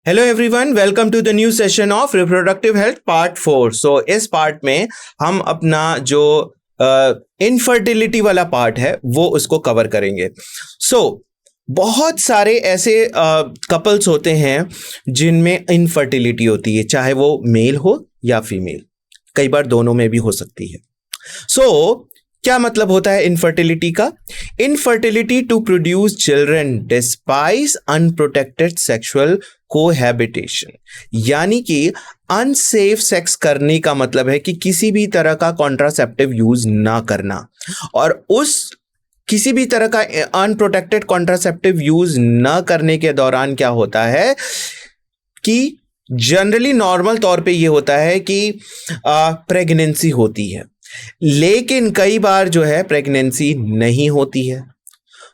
Hello everyone, welcome to the new session of reproductive health part 4। So इस पार्ट में हम अपना जो इनफर्टिलिटी वाला पार्ट है वो उसको कवर करेंगे। बहुत सारे ऐसे कपल्स होते हैं जिनमें इनफर्टिलिटी होती है, चाहे वो मेल हो या फीमेल, कई बार दोनों में भी हो सकती है। क्या मतलब होता है इनफर्टिलिटी का? Infertility to produce children despite unprotected sexual cohabitation, यानी कि अनसेफ सेक्स करने का मतलब है कि किसी भी तरह का कॉन्ट्रासेप्टिव यूज ना करना। और उस किसी भी तरह का अनप्रोटेक्टेड कॉन्ट्रासेप्टिव यूज ना करने के दौरान क्या होता है कि जनरली नॉर्मल तौर पे ये होता है कि प्रेगनेंसी होती है, लेकिन कई बार जो है प्रेगनेंसी नहीं होती है।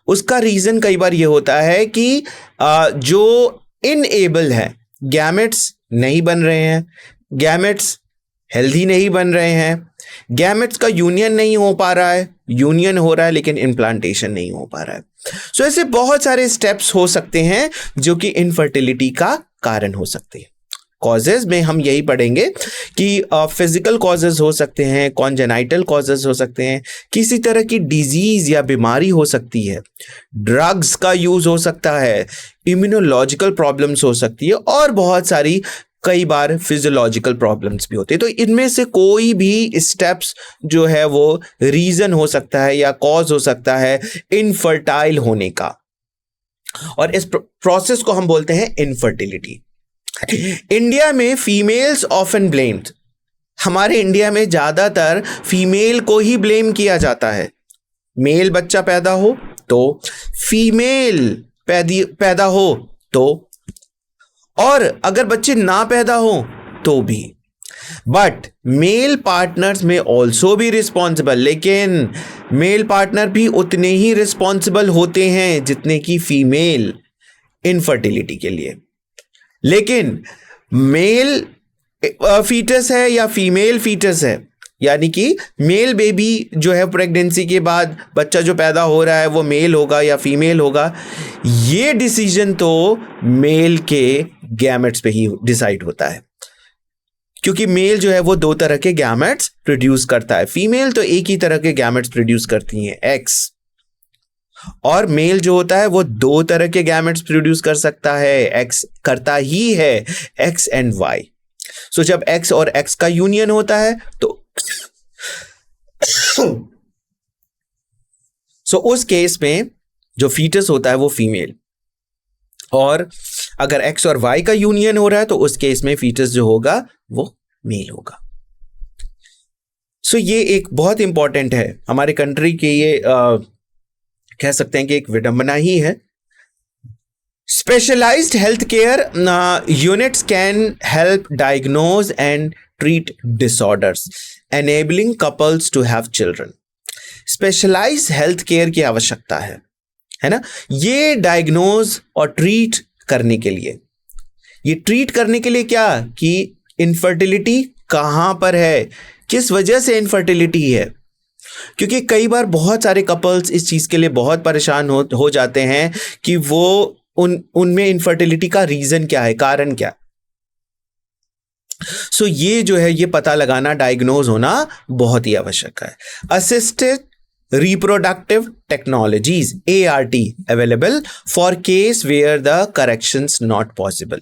उसका रीजन कई बार ये होता है कि जो इनएबल है, गैमेट्स नहीं बन रहे हैं, गैमेट्स हेल्दी नहीं बन रहे हैं, गैमेट्स का यूनियन नहीं हो पा रहा है, यूनियन हो रहा है लेकिन इम्प्लांटेशन नहीं हो पा रहा है। ऐसे बहुत सारे स्टेप्स हो सकते हैं जो कि इनफर्टिलिटी का कारण हो सकते हैं। कॉजेज में हम यही पढ़ेंगे कि फिजिकल कॉजेज हो सकते हैं, कॉन्जेनाइटल कॉजेज हो सकते हैं, किसी तरह की डिजीज या बीमारी हो सकती है, ड्रग्स का यूज हो सकता है, इम्यूनोलॉजिकल प्रॉब्लम्स हो सकती है, और बहुत सारी कई बार फिजियोलॉजिकल प्रॉब्लम्स भी होते हैं। तो इनमें से कोई भी स्टेप्स जो है वो रीजन हो सकता है या कॉज हो सकता है इनफर्टाइल होने का, और इस प्रोसेस को हम बोलते हैं इनफर्टिलिटी। इंडिया में फीमेल्स ऑफन ब्लेम्ड, हमारे इंडिया में ज्यादातर फीमेल को ही ब्लेम किया जाता है। मेल बच्चा पैदा हो तो, फीमेल पैदा हो तो, और अगर बच्चे ना पैदा हो तो भी। बट मेल पार्टनर्स में ऑल्सो भी रिस्पॉन्सिबल, लेकिन मेल पार्टनर भी उतने ही रिस्पॉन्सिबल होते हैं जितने की फीमेल इनफर्टिलिटी के लिए। लेकिन मेल फीटस है या फीमेल फीटस है, यानी कि मेल बेबी जो है प्रेगनेंसी के बाद बच्चा जो पैदा हो रहा है वो मेल होगा या फीमेल होगा, ये डिसीजन तो मेल के गैमेट्स पे ही डिसाइड होता है, क्योंकि मेल जो है वो दो तरह के गैमेट्स प्रोड्यूस करता है, फीमेल तो एक ही तरह के गैमेट्स प्रोड्यूस करती हैं, एक्स, और मेल जो होता है वो दो तरह के गैमेट्स प्रोड्यूस कर सकता है, एक्स करता ही है, एक्स एंड वाई। जब एक्स और एक्स का यूनियन होता है तो उस केस में जो फीटस होता है वो फीमेल, और अगर एक्स और वाई का यूनियन हो रहा है तो उस केस में फीटस जो होगा वो मेल होगा। ये एक बहुत इंपॉर्टेंट है हमारे कंट्री के, ये कह सकते हैं कि एक विडंबना ही है। Specialised health care units can help diagnose and treat disorders enabling couples to have children. Specialised health care की आवश्यकता है ना, ये डायग्नोज और ट्रीट करने के लिए, ये ट्रीट करने के लिए क्या कि इनफर्टिलिटी कहां पर है, किस वजह से इनफर्टिलिटी है, क्योंकि कई बार बहुत सारे कपल्स इस चीज के लिए बहुत परेशान हो जाते हैं कि वो उनमें इनफर्टिलिटी का रीजन क्या है, कारण क्या। ये जो है ये पता लगाना, डायग्नोज होना बहुत ही आवश्यक है। Assisted reproductive technologies ART available for case where the corrections not possible,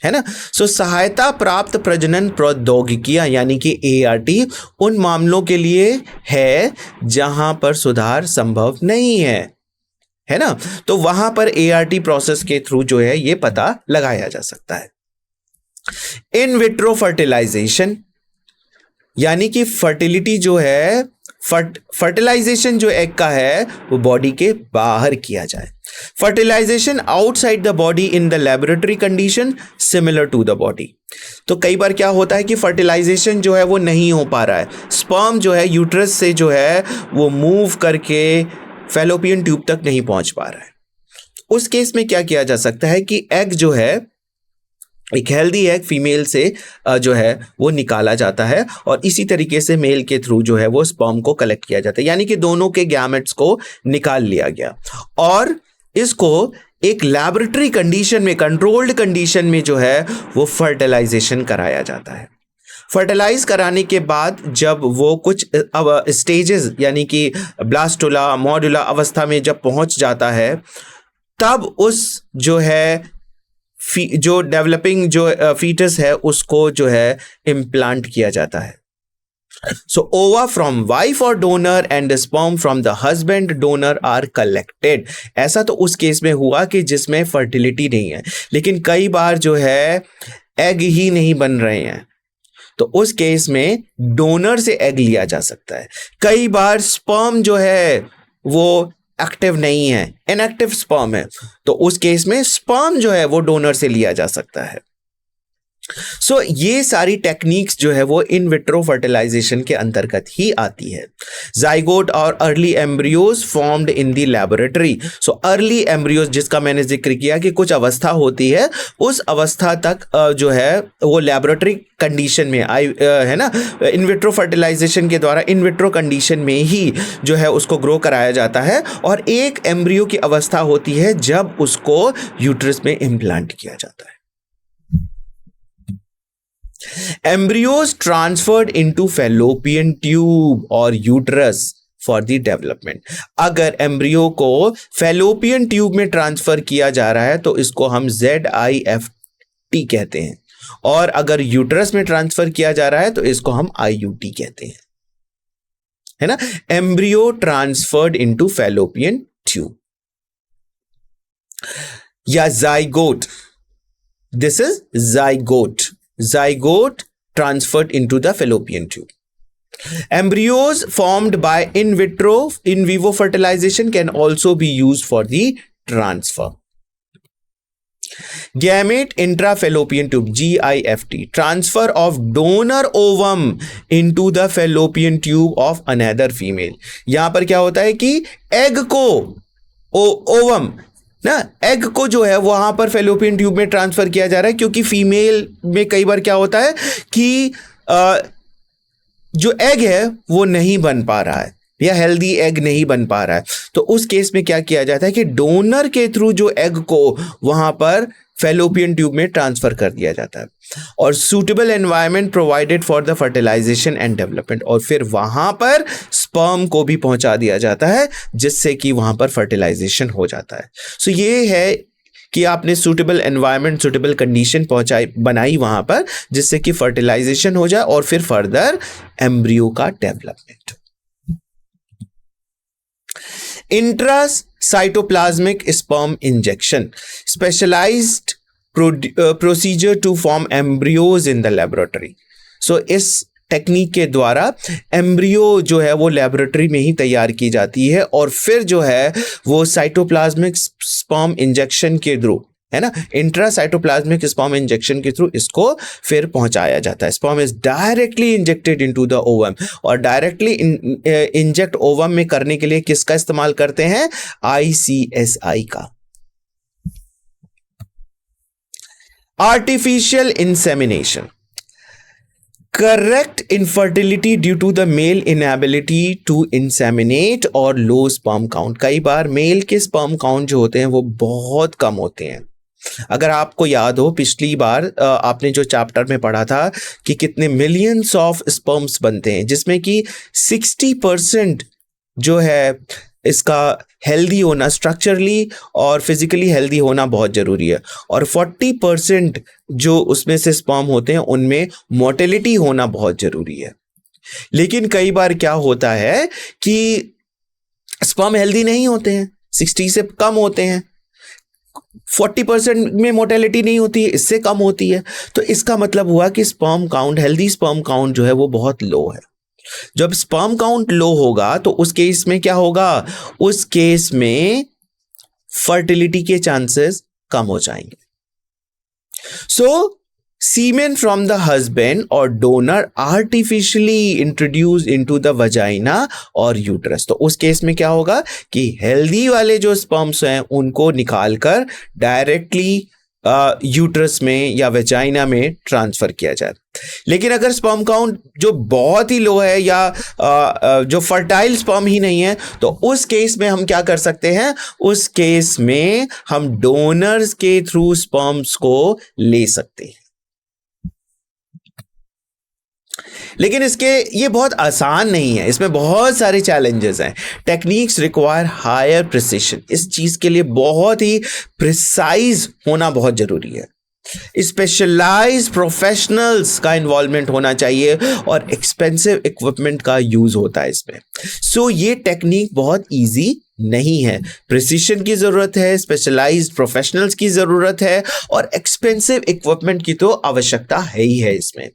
है ना। सहायता प्राप्त प्रजनन प्रौद्योगिकियां यानी कि ART उन मामलों के लिए है जहां पर सुधार संभव नहीं है ना, तो वहां पर ART प्रोसेस के थ्रू जो है ये पता लगाया जा सकता है। इन विट्रो फर्टिलाइजेशन, यानी कि फर्टिलिटी जो है, फर्टिलाइजेशन जो एग का है वो बॉडी के बाहर किया जाए। Fertilisation outside the body in the laboratory condition similar to the body. तो कई बार क्या होता है कि फर्टिलाइजेशन जो है वो नहीं हो पा रहा है, स्पर्म जो है यूट्रस से जो है वो मूव करके फैलोपियन ट्यूब तक नहीं पहुंच पा रहा है। उस केस में क्या किया जा सकता है कि एग जो है, एक हेल्दी एग फीमेल से जो है वो निकाला जाता है, और इसी तरीके से मेल के थ्रू जो है वो स्पर्म को कलेक्ट किया जाता है, यानी कि दोनों के गैमेट्स को निकाल लिया गया और इसको एक लैबोरेटरी कंडीशन में, कंट्रोल्ड कंडीशन में जो है वो फर्टिलाइजेशन कराया जाता है। फर्टिलाइज कराने के बाद जब वो कुछ स्टेजेस यानी कि ब्लास्टुला, मॉड्यूला अवस्था में जब पहुंच जाता है, तब उस जो है जो डेवलपिंग जो फीटस है उसको जो है इम्प्लांट किया जाता है। So ova from wife or donor and sperm from the husband donor are collected। ऐसा तो उस केस में हुआ कि जिसमें फर्टिलिटी नहीं है, लेकिन कई बार जो है एग ही नहीं बन रहे हैं, तो उस केस में डोनर से एग लिया जा सकता है। कई बार स्पर्म जो है वो एक्टिव नहीं है, इनएक्टिव स्पर्म है, तो उस केस में स्पर्म जो है वो डोनर से लिया जा सकता है। सो ये सारी टेक्निक्स जो है वो इन विट्रो फर्टिलाइजेशन के अंतर्गत ही आती है। जाइगोट और early embryos formed in the laboratory. So early embryos जिसका मैंने जिक्र किया कि कुछ अवस्था होती है, उस अवस्था तक जो है वो लैबोरेटरी कंडीशन में है ना, इन विट्रो फर्टिलाइजेशन के द्वारा इन विट्रो कंडीशन में ही जो है उसको ग्रो कराया जाता है। और एक एम्ब्रियो की अवस्था होती है जब उसको यूट्रस में इम्प्लांट किया जाता है। Embryos transferred into fallopian tube और uterus for the development। अगर एम्ब्रियो को फैलोपियन ट्यूब में ट्रांसफर किया जा रहा है तो इसको हम ZIFT कहते हैं, और अगर यूटरस में ट्रांसफर किया जा रहा है तो इसको हम IUT कहते हैं, है ना। Embryo transferred into Fallopian tube या zygote, this is zygote. Zygote transferred into the fallopian tube. Embryos formed by in vivo fertilization can also be used for the transfer. Gamete intrafallopian tube, GIFT, transfer of donor ovum into the fallopian tube of another female। यहां पर क्या होता है कि egg को ovum ना, egg को जो है वहां पर फैलोपियन ट्यूब में ट्रांसफर किया जा रहा है, क्योंकि फीमेल में कई बार क्या होता है कि जो एग है वो नहीं बन पा रहा है या हेल्दी एग नहीं बन पा रहा है, तो उस केस में क्या किया जाता है कि डोनर के थ्रू जो एग को वहां पर फैलोपियन ट्यूब में ट्रांसफर कर दिया जाता है, और suitable environment provided for the fertilisation and development, और फिर वहां पर स्पर्म को भी पहुंचा दिया जाता है जिससे कि वहां पर फर्टिलाइजेशन हो जाता है। सो ये है कि आपने सूटेबल एनवायरनमेंट, सूटेबल कंडीशन बनाई वहां पर जिससे कि फर्टिलाइजेशन हो जाए और फिर फर्दर एम्ब्रियो का development. Intracytoplasmic sperm injection, specialised procedure to form embryos in the laboratory. So इस टेक्निक के द्वारा एम्ब्रियो जो है वो लेबोरेटरी में ही तैयार की जाती है, और फिर जो है वो साइटोप्लाज्मिक स्पर्म इंजेक्शन के थ्रू, है ना, इंट्रासाइटोप्लाज्मिक स्पर्म इंजेक्शन के थ्रू इसको फिर पहुंचाया जाता है। Sperm is directly injected into the ovum, और डायरेक्टली इंजेक्ट ओवम में करने के लिए किसका इस्तेमाल करते हैं? ICSI का। Artificial insemination, correct infertility due to the male inability to inseminate और low sperm count। कई बार मेल के sperm count जो होते हैं वो बहुत कम होते हैं। अगर आपको याद हो पिछली बार आपने जो चैप्टर में पढ़ा था कि कितने मिलियंस ऑफ स्पर्म्स बनते हैं, जिसमें कि 60% जो है इसका हेल्दी होना, स्ट्रक्चरली और फिजिकली हेल्दी होना बहुत जरूरी है, और 40% जो उसमें से स्पर्म होते हैं उनमें मोर्टेलिटी होना बहुत जरूरी है। लेकिन कई बार क्या होता है कि स्पर्म हेल्दी नहीं होते हैं, 60 से कम होते हैं, 40% में मोर्टेलिटी नहीं होती है, इससे कम होती है, तो इसका मतलब हुआ कि sperm count, healthy sperm count जो है वो बहुत लो है। जब स्पर्म काउंट लो होगा तो उस केस में क्या होगा? उस केस में फर्टिलिटी के चांसेस कम हो जाएंगे। सो सीमेन फ्रॉम द हस्बैंड और donor artificially introduce into the vagina और यूट्रस। तो उस केस में क्या होगा कि हेल्दी वाले जो स्पर्म्स हैं उनको निकालकर डायरेक्टली यूट्रस में या वेजाइना में ट्रांसफर किया जाए। लेकिन अगर स्पर्म काउंट जो बहुत ही लो है या जो फर्टाइल स्पर्म ही नहीं है, तो उस केस में हम क्या कर सकते हैं, उस केस में हम डोनर्स के थ्रू स्पर्म्स को ले सकते हैं। लेकिन ये बहुत आसान नहीं है, इसमें बहुत सारे चैलेंजेस हैं। टेक्निक्स रिक्वायर हायर प्रिसिशन, इस चीज के लिए बहुत ही प्रिसाइज होना बहुत जरूरी है। स्पेशलाइज्ड प्रोफेशनल्स का इन्वॉल्वमेंट होना चाहिए और एक्सपेंसिव इक्विपमेंट का यूज होता है इसमें। सो ये टेक्निक बहुत इजी नहीं है, प्रिसिशन की जरूरत है, स्पेशलाइज्ड प्रोफेशनल्स की जरूरत है और एक्सपेंसिव इक्विपमेंट की तो आवश्यकता है ही है इसमें।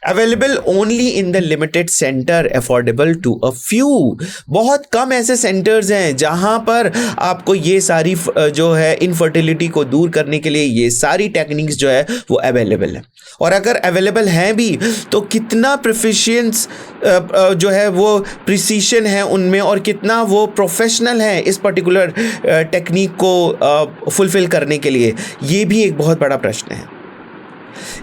Available only in the limited centre, affordable to a few, बहुत कम ऐसे सेंटर्स हैं जहां पर आपको ये सारी जो है इनफर्टिलिटी को दूर करने के लिए ये सारी टेक्निक्स जो है वो अवेलेबल है। और अगर अवेलेबल हैं भी तो कितना प्रोफिशिएंस जो है वो प्रिसीशन है उनमें और कितना वो प्रोफेशनल है इस पर्टिकुलर टेक्निक को फुलफिल करने के लिए, ये भी एक बहुत बड़ा प्रश्न है।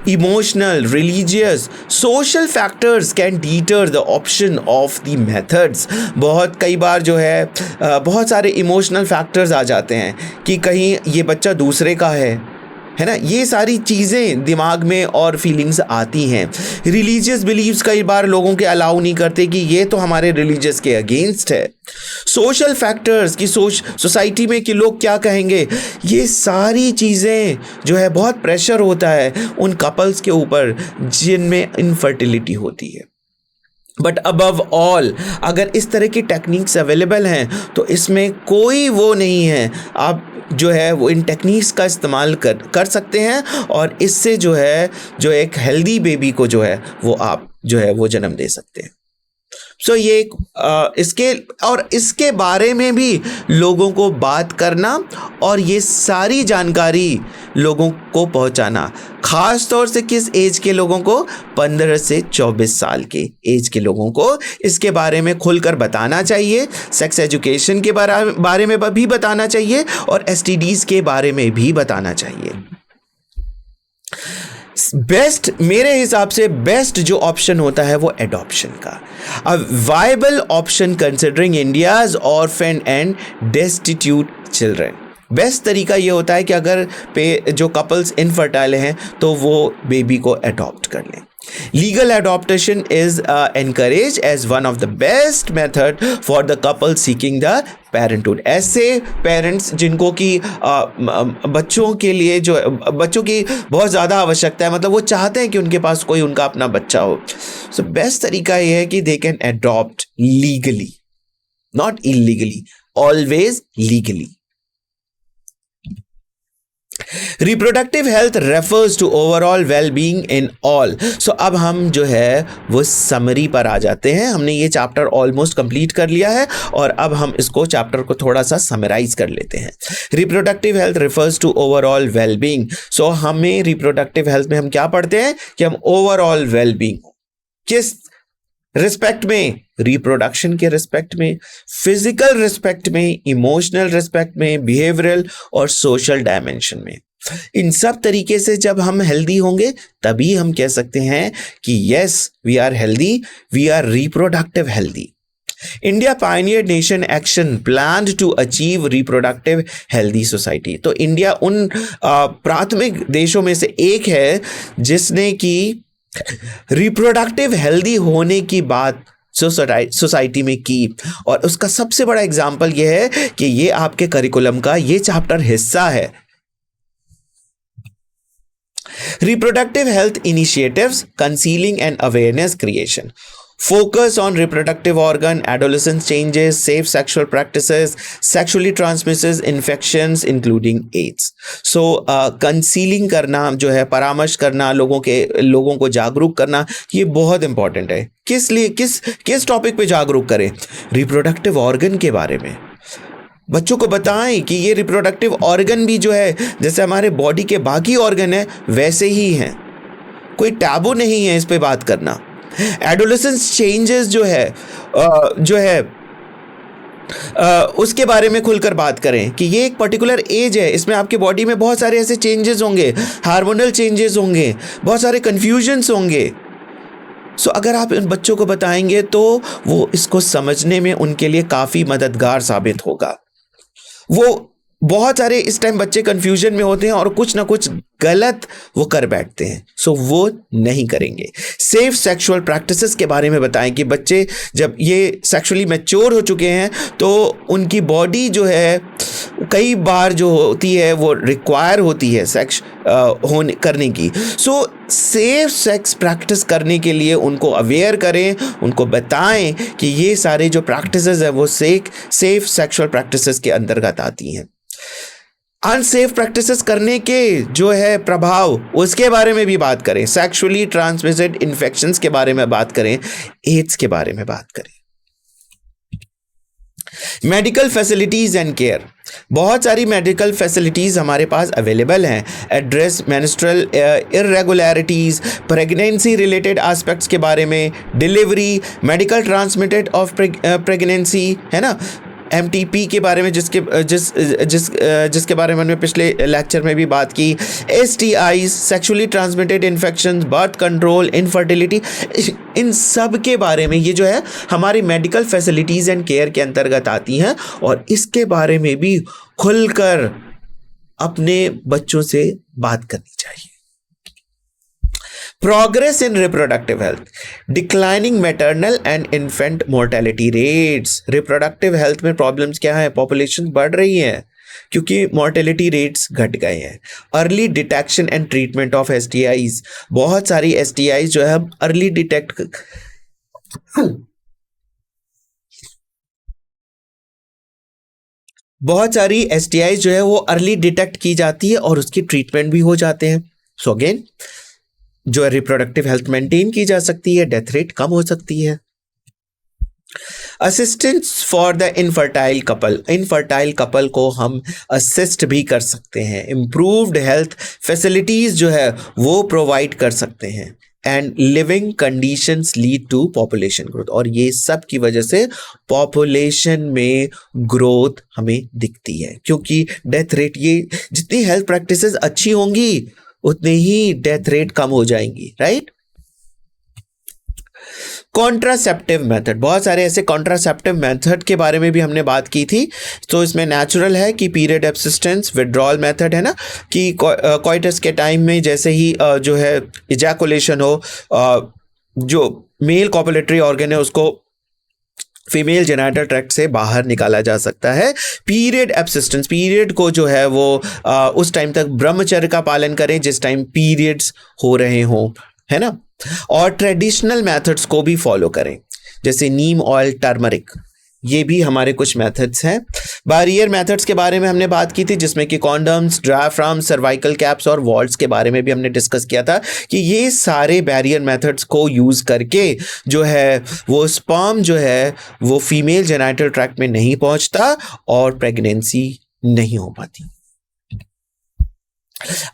Emotional, religious, social factors can deter the option of the methods. बहुत कई बार जो है बहुत सारे इमोशनल फैक्टर्स आ जाते हैं कि कहीं ये बच्चा दूसरे का है ना, ये सारी चीज़ें दिमाग में और फीलिंग्स आती हैं। रिलीजियस बिलीव्स कई बार लोगों के अलाउ नहीं करते कि ये तो हमारे रिलीजियस के अगेंस्ट है। सोशल फैक्टर्स की सोसाइटी में कि लोग क्या कहेंगे, ये सारी चीज़ें जो है बहुत प्रेशर होता है उन कपल्स के ऊपर जिनमें इनफर्टिलिटी होती है। बट अबव ऑल अगर इस तरह की टेक्निक्स अवेलेबल हैं तो इसमें कोई वो नहीं है, आप जो है वो इन टेक्निक्स का इस्तेमाल कर सकते हैं और इससे जो है जो एक हेल्दी बेबी को जो है वो आप जो है वो जन्म दे सकते हैं। सो ये इसके बारे में भी लोगों को बात करना और ये सारी जानकारी लोगों को पहुंचाना, खास तौर से किस एज के लोगों को, 15 से 24 साल के एज के लोगों को इसके बारे में खुलकर बताना चाहिए। सेक्स एजुकेशन के बारे में भी बताना चाहिए और एसटीडीज के बारे में भी बताना चाहिए। बेस्ट, मेरे हिसाब से बेस्ट जो ऑप्शन होता है वो एडॉप्शन का, a viable option considering India's orphan and destitute children. Best तरीका ये होता है कि अगर जो कपल्स इनफर्टाइल हैं तो वो बेबी को अडॉप्ट कर लें। Legal adoption is encouraged as one of the best method for the couple seeking the parenthood. ऐसे पेरेंट्स जिनको कि बच्चों के लिए जो बच्चों की बहुत ज़्यादा आवश्यकता है, मतलब वो चाहते हैं कि उनके पास कोई उनका अपना बच्चा हो, सो बेस्ट तरीका ये है कि they can adopt legally, not illegally, always legally. Reproductive health refers to overall wellbeing in all. So अब हम जो है वो समरी पर आ जाते हैं। हमने ये चैप्टर ऑलमोस्ट कंप्लीट कर लिया है और अब हम इसको चैप्टर को थोड़ा सा समराइज कर लेते हैं। Reproductive health refers to overall wellbeing. So हमें रिप्रोडक्टिव हेल्थ में हम क्या पढ़ते हैं कि हम ओवरऑल वेलबींग किस रिस्पेक्ट में, रिप्रोडक्शन के रिस्पेक्ट में, फिजिकल रिस्पेक्ट में, इमोशनल रिस्पेक्ट में, बिहेवियरल और सोशल डायमेंशन में, इन सब तरीके से जब हम हेल्दी होंगे तभी हम कह सकते हैं कि yes we are healthy, we are reproductive healthy. India pioneer nation action planned to achieve reproductive healthy society. तो इंडिया उन प्राथमिक देशों में से एक है जिसने की रिप्रोडक्टिव हेल्दी होने की बात सोसाइटी में की, और उसका सबसे बड़ा एग्जाम्पल यह है कि ये आपके करिकुलम का ये चैप्टर हिस्सा है। Reproductive health initiatives, concealing and awareness creation, focus on reproductive organ, adolescence changes, safe sexual practices, sexually transmitted infections including AIDS. So concealing करना जो है, परामर्श करना, लोगों को जागरूक करना, ये बहुत इंपॉर्टेंट है। किस लिए, किस टॉपिक पे जागरूक करें? रिप्रोडक्टिव ऑर्गन के बारे में बच्चों को बताएं कि ये रिप्रोडक्टिव ऑर्गन भी जो है जैसे हमारे बॉडी के बाकी ऑर्गन है वैसे ही हैं, कोई टैबू नहीं है इस पे बात करना। एडोलेसेंस चेंजेस जो है उसके बारे में खुलकर बात करें कि ये एक पर्टिकुलर एज है, इसमें आपके बॉडी में बहुत सारे ऐसे चेंजेस होंगे, हार्मोनल चेंजेस होंगे, बहुत सारे कन्फ्यूजन्स होंगे। सो अगर आप उन बच्चों को बताएंगे तो वो इसको समझने में उनके लिए काफ़ी मददगार साबित होगा। वो बहुत सारे इस टाइम बच्चे कंफ्यूजन में होते हैं और कुछ ना कुछ गलत वो कर बैठते हैं, सो वो नहीं करेंगे। सेफ सेक्सुअल प्रैक्टिसेस के बारे में बताएं कि बच्चे जब ये सेक्सुअली मैच्योर हो चुके हैं तो उनकी बॉडी जो है कई बार जो होती है वो रिक्वायर होती है सेक्स होने करने की। सो सेफ सेक्स प्रैक्टिस करने के लिए उनको अवेयर करें, उनको बताएं कि ये सारे जो प्रैक्टिसेस है वो सेफ सेक्सुअल प्रैक्टिसेस के अंतर्गत आती हैं। अनसेफ प्रैक्टिसेस करने के जो है प्रभाव उसके बारे में भी बात करें, सेक्सुअली ट्रांसमिटेड इन्फेक्शंस के बारे में बात करें, एड्स के बारे में बात करें। मेडिकल फैसिलिटीज एंड केयर, बहुत सारी मेडिकल फैसिलिटीज़ हमारे पास अवेलेबल हैं। Address menstrual irregularities, pregnancy related aspects के बारे में, delivery, medical transmitted of pregnancy, है ना, MTP के बारे में जिसके बारे में हमने पिछले लेक्चर में भी बात की, STIs, sexually transmitted infections, birth control, infertility, इन सब के बारे में ये जो है हमारी मेडिकल फैसिलिटीज़ एंड केयर के अंतर्गत आती हैं और इसके बारे में भी खुलकर अपने बच्चों से बात करनी चाहिए। Progress in reproductive health, declining maternal and infant mortality rates. Reproductive health में प्रॉब्लम्स क्या है? पॉपुलेशन बढ़ रही है क्योंकि मोर्टेलिटी रेट्स घट गए हैं। Early detection and treatment of STIs, बहुत सारी STIs जो है अर्ली डिटेक्ट बहुत सारी STIs जो है वो अर्ली डिटेक्ट की जाती है और उसकी ट्रीटमेंट भी हो जाते हैं। सो अगेन जो रिप्रोडक्टिव हेल्थ मेंटेन की जा सकती है, डेथ रेट कम हो सकती है। Assistance for the infertile couple, infertile couple को हम असिस्ट भी कर सकते हैं। इम्प्रूव्ड हेल्थ फैसिलिटीज़ जो है वो प्रोवाइड कर सकते हैं। And living conditions lead to population growth, और ये सब की वजह से पॉपुलेशन में ग्रोथ हमें दिखती है क्योंकि डेथ रेट, ये जितनी हेल्थ प्रैक्टिसेस अच्छी होंगी उतने ही डेथ रेट कम हो जाएंगी, राइट। कॉन्ट्रासेप्टिव मेथड, बहुत सारे ऐसे कॉन्ट्रासेप्टिव मेथड के बारे में भी हमने बात की थी। तो इसमें नेचुरल है कि पीरियड एब्सिस्टेंस, विड्रॉल मेथड है ना, कि कोइटस के टाइम में जैसे ही जो है इजैकुलेशन हो, जो मेल कॉपुलेटरी ऑर्गन है उसको फीमेल जेनिटल ट्रैक्ट से बाहर निकाला जा सकता है। पीरियड एब्सिस्टेंस, पीरियड को जो है वो उस टाइम तक ब्रह्मचर्य का पालन करें जिस टाइम पीरियड्स हो रहे हों, है ना। और ट्रेडिशनल मेथड्स को भी फॉलो करें जैसे नीम ऑयल, टर्मरिक, ये भी हमारे कुछ मेथड्स हैं। बैरियर मेथड्स के बारे में हमने बात की थी जिसमें कि कॉन्डम्स, डायफ्राम, सर्वाइकल कैप्स और वॉल्ट्स के बारे में भी हमने डिस्कस किया था कि ये सारे बैरियर मेथड्स को यूज़ करके जो है वो स्पर्म जो है वो फीमेल जेनिटल ट्रैक्ट में नहीं पहुंचता और प्रेगनेंसी नहीं हो पाती।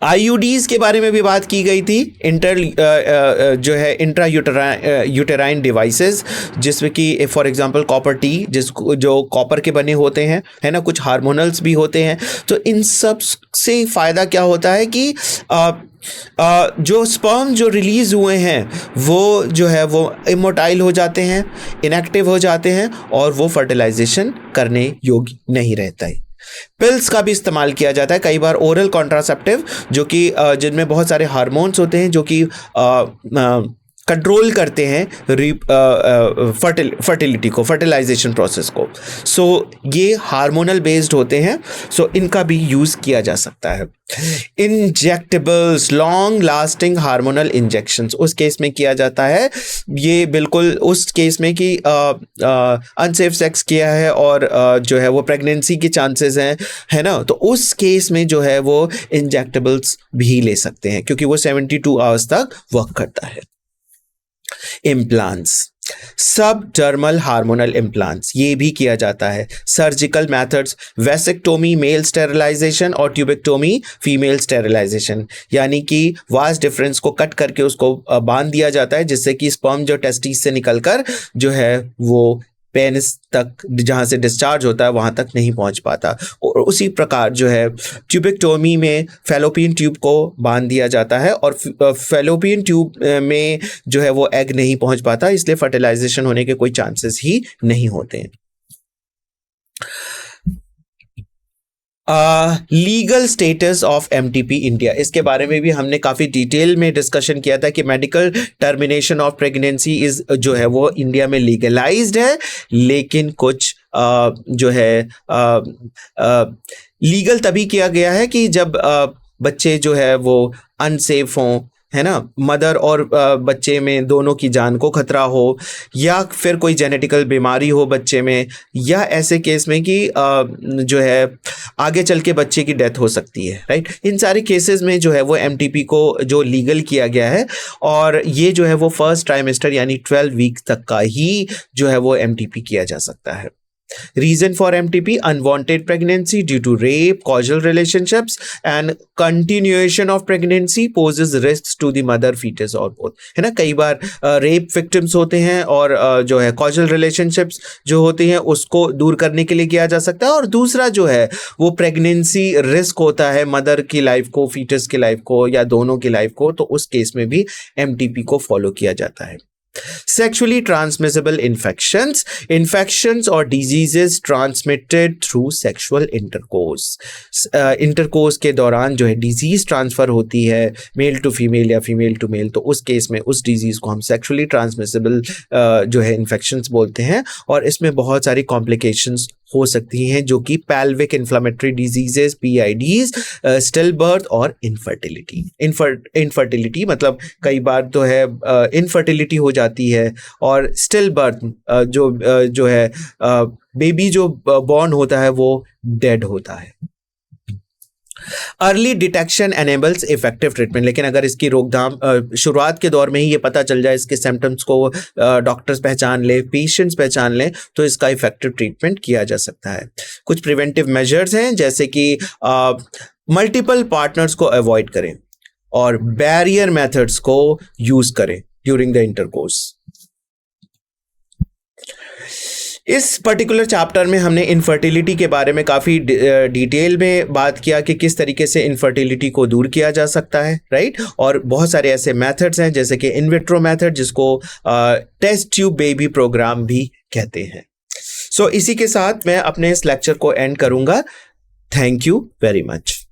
IUDs के बारे में भी बात की गई थी, जो है इंट्रा यूटेराइन डिवाइसेस, जिसमें कि फॉर एग्जांपल कॉपर टी, जो कॉपर के बने होते हैं, है ना, कुछ हार्मोनल्स भी होते हैं। तो इन सब से फ़ायदा क्या होता है कि जो स्पर्म जो रिलीज़ हुए हैं वो जो है वो इमोटाइल हो जाते हैं, इनएक्टिव हो जाते हैं और वो फर्टिलाइजेशन करने योग्य नहीं रहता है। पिल्स का भी इस्तेमाल किया जाता है कई बार, ओरल कॉन्ट्रासेप्टिव, जो कि जिनमें बहुत सारे हार्मोन्स होते हैं जो कि कंट्रोल करते हैं फर्टिलिटी को, फर्टिलाइजेशन प्रोसेस को। सो ये हार्मोनल बेस्ड होते हैं, सो इनका भी यूज़ किया जा सकता है। Injectables, long lasting hormonal injections, उस केस में किया जाता है, ये बिल्कुल उस केस में कि अनसेफ सेक्स किया है और जो है वो प्रेगनेंसी के चांसेस हैं, है ना, तो उस केस में जो है वो इंजेक्टेबल्स भी ले सकते हैं क्योंकि वो 72 आवर्स तक वर्क करता है। इम्प्लांट्स, सब टर्मल हार्मोनल इम्प्लांट्स, ये भी किया जाता है। Surgical methods, vasectomy male sterilisation और ट्यूबेक्टोमी फीमेल स्टेरिलाइजेशन, यानी कि वास डिफरेंस को कट करके उसको बांध दिया जाता है जिससे कि स्पर्म जो टेस्टिस से निकलकर जो है वो पेनिस तक जहाँ से डिस्चार्ज होता है वहाँ तक नहीं पहुँच पाता। और उसी प्रकार जो है ट्यूबेक्टोमी में फैलोपियन ट्यूब को बांध दिया जाता है और फैलोपियन ट्यूब में जो है वो एग नहीं पहुँच पाता, इसलिए फर्टिलाइजेशन होने के कोई चांसेस ही नहीं होते हैं। Legal status of MTP India, इसके बारे में भी हमने काफ़ी डिटेल में डिस्कशन किया था कि medical termination of pregnancy is जो है वो इंडिया में लीगलाइज्ड है, लेकिन कुछ जो है लीगल तभी किया गया है कि जब बच्चे जो है वो अनसेफ हों, है ना, मदर और बच्चे में दोनों की जान को खतरा हो, या फिर कोई जेनेटिकल बीमारी हो बच्चे में, या ऐसे केस में कि जो है आगे चल के बच्चे की डेथ हो सकती है, राइट। इन सारे केसेस में जो है वो एमटीपी को जो लीगल किया गया है, और ये जो है वो फर्स्ट ट्राइमेस्टर यानी 12 वीक तक का ही जो है वो एमटीपी किया जा सकता है। Reason for MTP: unwanted pregnancy due to rape, causal relationships, and continuation of pregnancy poses risks to the mother, fetus और both, है ना। कई बार रेप विक्टिम्स होते हैं और जो है causal relationships जो होती हैं उसको दूर करने के लिए किया जा सकता है, और दूसरा जो है वो प्रेगनेंसी रिस्क होता है मदर की लाइफ को, फीटस की लाइफ को, या दोनों की लाइफ को, तो उस केस में भी MTP को फॉलो किया जाता है। Sexually transmissible infections or diseases transmitted through sexual intercourse. Intercourse के दौरान जो है डिजीज ट्रांसफर होती है मेल टू फीमेल या फीमेल टू मेल, तो उस केस में उस डिजीज को हम सेक्सुअली ट्रांसमिसिबल जो है इन्फेक्शंस बोलते हैं, और इसमें बहुत सारी कॉम्प्लिकेशंस हो सकती हैं, जो कि pelvic inflammatory diseases, PIDs, still birth और इनफर्टिलिटी मतलब कई बार तो है इनफर्टिलिटी हो जाती है, और स्टिल बर्थ जो है बेबी जो बॉर्न होता है वो डेड होता है। Early detection enables effective treatment, लेकिन अगर इसकी रोकथाम शुरुआत के दौर में ही ये पता चल जाए, इसके सिम्टम्स को डॉक्टर्स पहचान ले, पेशेंट्स पहचान लें, तो इसका इफेक्टिव ट्रीटमेंट किया जा सकता है। कुछ प्रिवेंटिव मेजर्स हैं, जैसे कि मल्टीपल पार्टनर्स को अवॉइड करें और बैरियर मेथड्स को यूज करें ड्यूरिंग द इंटरकोर्स। इस पर्टिकुलर चैप्टर में हमने इनफर्टिलिटी के बारे में काफ़ी डिटेल में बात किया कि किस तरीके से इनफर्टिलिटी को दूर किया जा सकता है, राइट। और बहुत सारे ऐसे मेथड्स हैं जैसे कि इन विट्रो मेथड, जिसको टेस्ट ट्यूब बेबी प्रोग्राम भी कहते हैं। सो इसी के साथ मैं अपने इस लेक्चर को एंड करूंगा। Thank you very much.